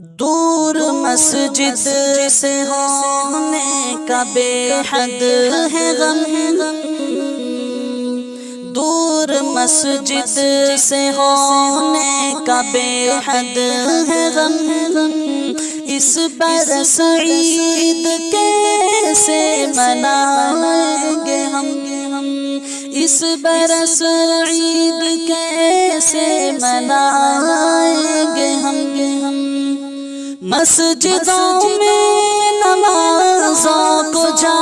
دور مسجد سے ہونے کا بے حد ہے غم، دور مسجد سے ہونے کا بے حد ہے غم، اس برس عید کیسے منائیں گے ہم، اس برس عید کیسے منائیں گے ہم، مسجدوں میں نمازوں کو جا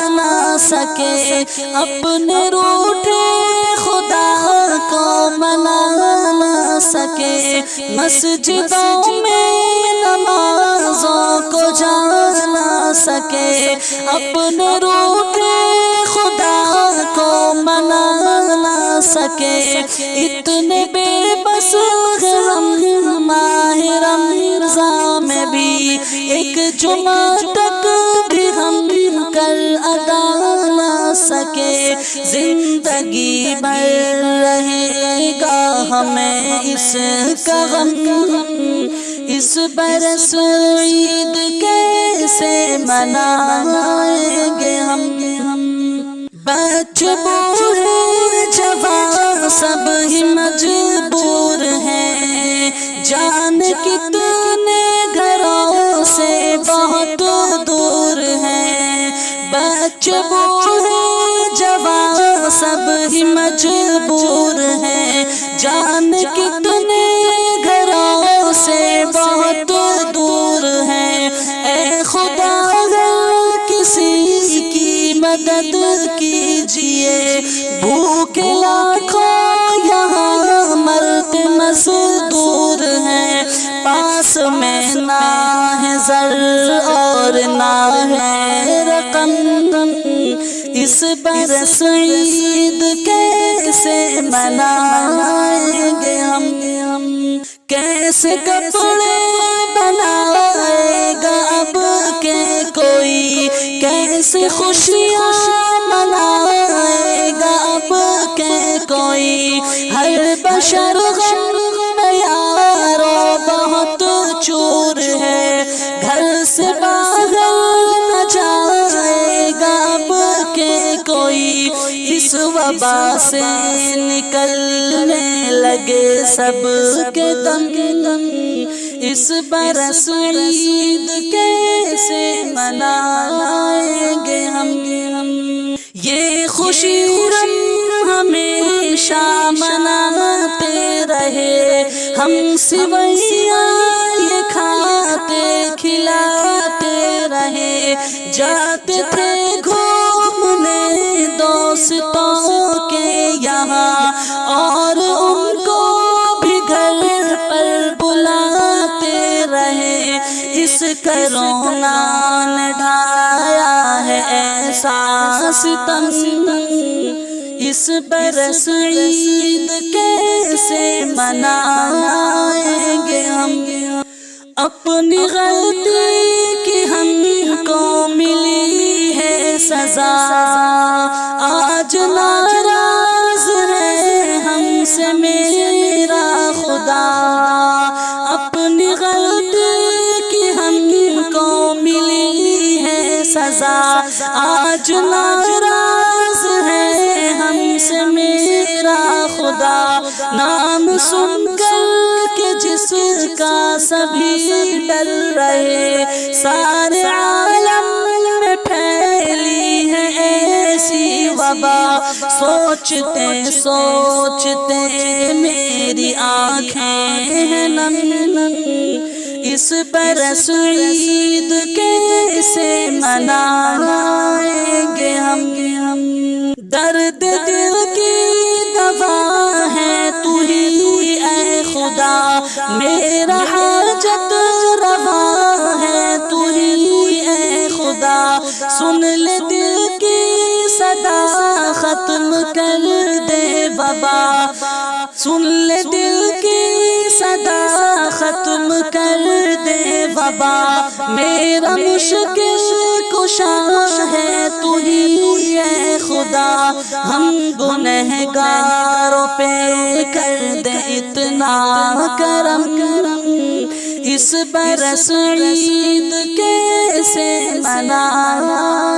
نہ سکے، اپنے روٹھے خدا کو منا نہ سکے، مسجدوں میں نمازوں کو جا نہ سکے، اپنے روٹھے خدا کو منا نہ سکے، اتنے بے بس ہم ماہ رمضان میں بھی ایک جمعہ تک بھی ہم کر ادا نہ سکے، زندگی بھر رہے گا ہمیں اس کا غم، اس برس عید کیسے منائیں گے ہم، بچے بوڑھے جوان سب ہی مجبور ہیں، جان کتنے گھروں سے بہت دور ہیں، بچے بوڑھے جوان سب ہی مجبور ہیں، جان کتنے گھروں سے بہت دور ہیں، اے خدا کسی کی مدد کیجئے، بھوکے لاکھوں یہاں مرتے مزدور ہیں، پاس میں نہ ہے زر اور نہ ہے رقم، اس برس عید کیسے منائیں گے ہم، کیسے کپڑے بنائے گا اب کے کوئی، کیسے خوشیاں منائے گا اب کے کوئی، ہر بشر غم میں یارو بہت چور ہے، گھر سے باہر نہ جائے گا اب کے کوئی، اس وبا سے نکلنے لگے سب کے دم، اس برس عید کیسے منائیں گے ہم، یہ خوشی ہمیشہ مناتے رہے، ہم سویاں یہ کھاتے کھلاتے رہے، جاتے تھے گھومنے دوستوں کے یہاں، اور ان کو بھی گھر پر بلاتے رہے، اس کرونا نے ڈھایا ہے ایسا ستم، اس برس عید کیسے منائیں گے ہم، اپنی غلطی کی ہم کو ملی ہے سزا، آج ناراض ہے ہم سے میرا خدا، اپنی غلطی کی ہم کو ملی ہے سزا، آج ناراض ہے ہم سے میرا خدا، نام سن کر کہ جس کا سبھی ڈر رہے، سارے عالم میں پھیلی ہے ایسی وبا، سوچتے سوچتے میری آنکھیں ہیں نم، اس برس عید کیسے منائیں گے ہم، درد دل کی دوا ہے تو ہی اے خدا، میرا حاجت روا ہے تو ہی اے خدا، سن لے دل کی صدا ختم کر دے وبا، سن لے دل کی صدا ختم کر دے وبا، میرا مشکل کشا ہے تو ہی اے خدا، ہم گنہگاروں پہ کر دے اتنا کرم، اس اس برس عید کیسے منایا